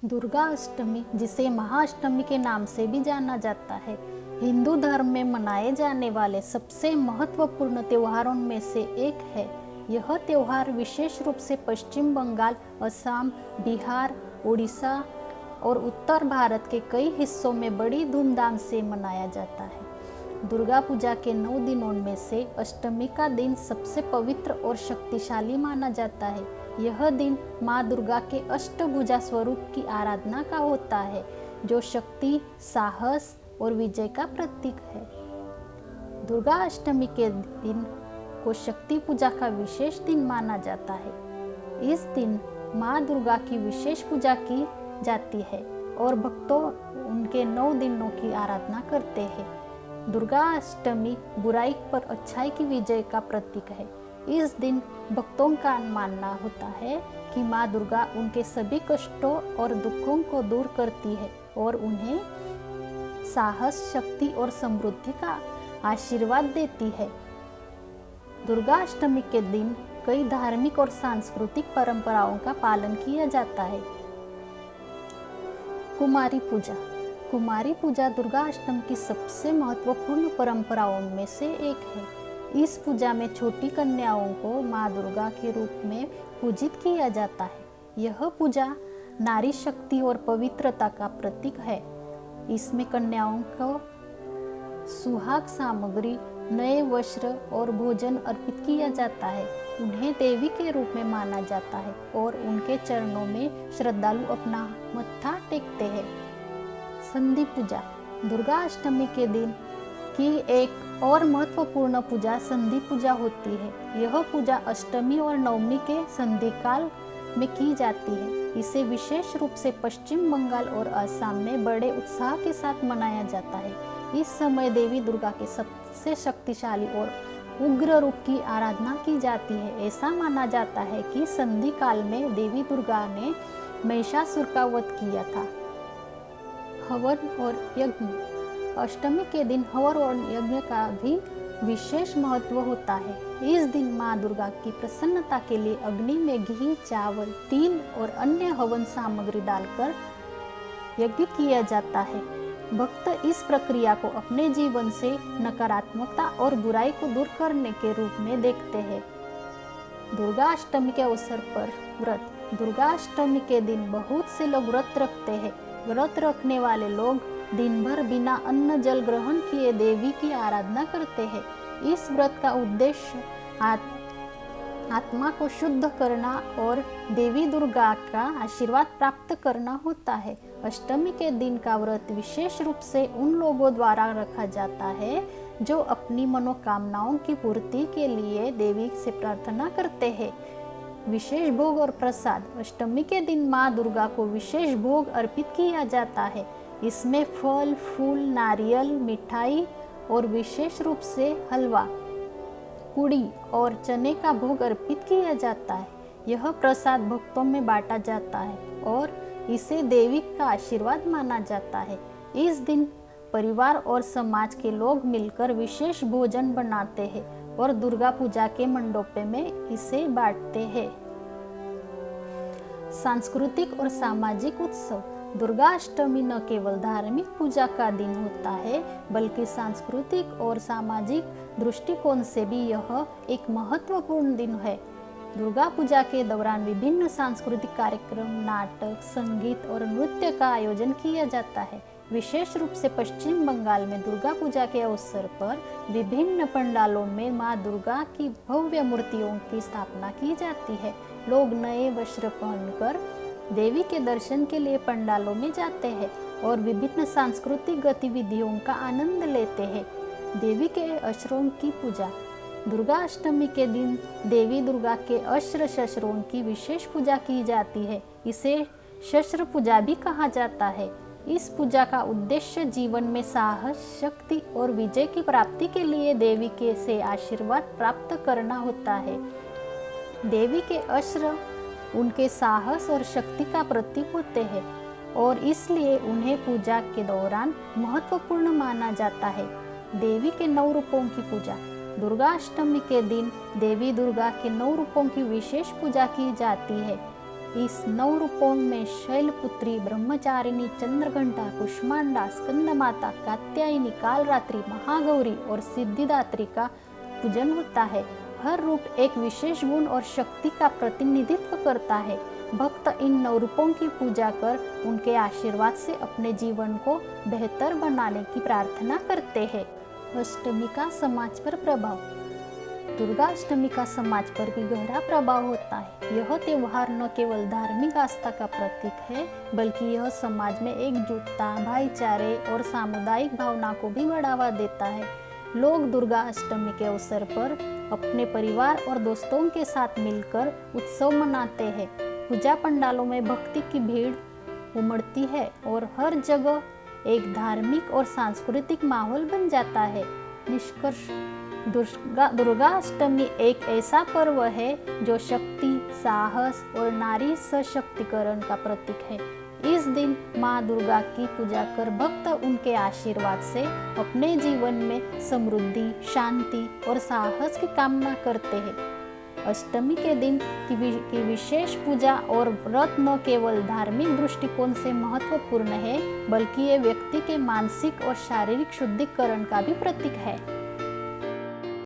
दुर्गा अष्टमी, जिसे महाअष्टमी के नाम से भी जाना जाता है, हिंदू धर्म में मनाए जाने वाले सबसे महत्वपूर्ण त्योहारों में से एक है। यह त्योहार विशेष रूप से पश्चिम बंगाल, असम, बिहार, उड़ीसा और उत्तर भारत के कई हिस्सों में बड़ी धूमधाम से मनाया जाता है। दुर्गा पूजा के 9 दिनों में से अष्टमी का दिन सबसे पवित्र और शक्तिशाली माना जाता है। यह दिन माँ दुर्गा के अष्टभुजा स्वरूप की आराधना का होता है, जो शक्ति, साहस और विजय का प्रतीक है। दुर्गा अष्टमी के दिन को शक्ति पूजा का विशेष दिन माना जाता है। इस दिन माँ दुर्गा की विशेष पूजा की जाती है और भक्तों उनके 9 दिनों की आराधना करते हैं। दुर्गा अष्टमी बुराई पर अच्छाई की विजय का प्रतीक है। इस दिन भक्तों का मानना होता है कि माँ दुर्गा उनके सभी कष्टों और दुखों को दूर करती है और उन्हें साहस, शक्ति और समृद्धि का आशीर्वाद देती है। दुर्गा अष्टमी के दिन कई धार्मिक और सांस्कृतिक परंपराओं का पालन किया जाता है। कुमारी पूजा। कुमारी पूजा दुर्गा अष्टमी की सबसे महत्वपूर्ण परंपराओं में से एक है। इस पूजा में छोटी कन्याओं को माँ दुर्गा के रूप में पूजित किया जाता है। यह पूजा नारी शक्ति और पवित्रता का प्रतीक है। इसमें कन्याओं को सुहाग सामग्री, नए वस्त्र और भोजन अर्पित किया जाता है। उन्हें देवी के रूप में माना जाता है और उनके चरणों में श्रद्धालु अपना मत्था टेकते हैं। संधि पूजा। दुर्गा अष्टमी के दिन की एक और महत्वपूर्ण पूजा संधि पूजा होती है। यह पूजा अष्टमी और नवमी के संधि काल में की जाती है। इसे विशेष रूप से पश्चिम बंगाल और असम में बड़े उत्साह के साथ मनाया जाता है। इस समय देवी दुर्गा के सबसे शक्तिशाली और उग्र रूप की आराधना की जाती है। ऐसा माना जाता है कि संधि काल में देवी दुर्गा ने महिषासुर का वध किया था। हवन और यज्ञ। अष्टमी के दिन हवन और यज्ञ का भी विशेष महत्व होता है। इस दिन माँ दुर्गा की प्रसन्नता के लिए अग्नि में घी, चावल, तिल और अन्य हवन सामग्री डालकर यज्ञ किया जाता है। भक्त इस प्रक्रिया को अपने जीवन से नकारात्मकता और बुराई को दूर करने के रूप में देखते हैं। दुर्गा अष्टमी के अवसर पर व्रत। दुर्गा अष्टमी के दिन बहुत से लोग व्रत रखते हैं। व्रत रखने वाले लोग दिन भर बिना अन्न जल ग्रहण किए देवी की आराधना करते हैं। इस व्रत का उद्देश्य आत्मा को शुद्ध करना और देवी दुर्गा का आशीर्वाद प्राप्त करना होता है। अष्टमी के दिन का व्रत विशेष रूप से उन लोगों द्वारा रखा जाता है जो अपनी मनोकामनाओं की पूर्ति के लिए देवी से प्रार्थना करते हैं। विशेष भोग और प्रसाद। अष्टमी के दिन माँ दुर्गा को विशेष भोग अर्पित किया जाता है। इसमें फल, फूल, नारियल, मिठाई और विशेष रूप से हलवा, पूड़ी और चने का भोग अर्पित किया जाता है। यह प्रसाद भक्तों में बांटा जाता है और इसे देवी का आशीर्वाद माना जाता है। इस दिन परिवार और समाज के लोग मिलकर विशेष भोजन बनाते हैं और दुर्गा पूजा के मंडपों में इसे बांटते हैं। सांस्कृतिक और सामाजिक उत्सव। दुर्गा अष्टमी न केवल धार्मिक पूजा का दिन होता है, बल्कि सांस्कृतिक और सामाजिक दृष्टिकोण से भी यह एक महत्वपूर्ण दिन है। दुर्गा पूजा के दौरान विभिन्न सांस्कृतिक कार्यक्रम, नाटक, संगीत और नृत्य का आयोजन किया जाता है। विशेष रूप से पश्चिम बंगाल में दुर्गा पूजा के अवसर पर विभिन्न पंडालों में माँ दुर्गा की भव्य मूर्तियों की स्थापना की जाती है। लोग नए वस्त्र पहनकर देवी के दर्शन के लिए पंडालों में जाते हैं और विभिन्न सांस्कृतिक गतिविधियों का आनंद लेते हैं। देवी के अस्त्रों की पूजा। दुर्गा अष्टमी के दिन देवी दुर्गा के अस्त्र शस्त्रों की विशेष पूजा की जाती है। इसे शस्त्र पूजा भी कहा जाता है। इस पूजा का उद्देश्य जीवन में साहस, शक्ति और विजय की प्राप्ति के लिए देवी के से आशीर्वाद प्राप्त करना होता है। देवी के अस्त्र उनके साहस और शक्ति का प्रतीक होते हैं और इसलिए उन्हें पूजा के दौरान महत्वपूर्ण माना जाता है। देवी के 9 रूपों की पूजा। दुर्गा अष्टमी के दिन देवी दुर्गा के 9 रूपों की विशेष पूजा की जाती है। इस 9 रूपों में शैलपुत्री, ब्रह्मचारिणी, चंद्रघंटा, कुष्मांडा, स्कंदमाता, कात्यायनी, कालरात्रि, महागौरी और सिद्धिदात्री का पूजन होता है। हर रूप एक विशेष गुण और शक्ति का प्रतिनिधित्व करता है। भक्त इन 9 रूपों की पूजा कर उनके आशीर्वाद से अपने जीवन को बेहतर बनाने की प्रार्थना करते हैं। अष्टमी का समाज पर प्रभाव। दुर्गा अष्टमी का समाज पर भी गहरा प्रभाव होता है। यह त्योहार न केवल धार्मिक आस्था का प्रतीक है, बल्कि यह समाज में एकजुटता, भाईचारे और सामुदायिक भावना को भी बढ़ावा देता है। लोग दुर्गा अष्टमी के अवसर पर अपने परिवार और दोस्तों के साथ मिलकर उत्सव मनाते हैं। पूजा पंडालों में भक्ति की भीड़ उमड़ती है और हर जगह एक धार्मिक और सांस्कृतिक माहौल बन जाता है। निष्कर्ष, दुर्गा अष्टमी एक ऐसा पर्व है जो शक्ति, साहस और नारी सशक्तिकरण का प्रतीक है। इस दिन माँ दुर्गा की पूजा कर भक्त उनके आशीर्वाद से अपने जीवन में समृद्धि, शांति और साहस की कामना करते हैं। अष्टमी के दिन की विशेष पूजा और व्रत न केवल धार्मिक दृष्टिकोण से महत्वपूर्ण है, बल्कि ये व्यक्ति के मानसिक और शारीरिक शुद्धिकरण का भी प्रतीक है।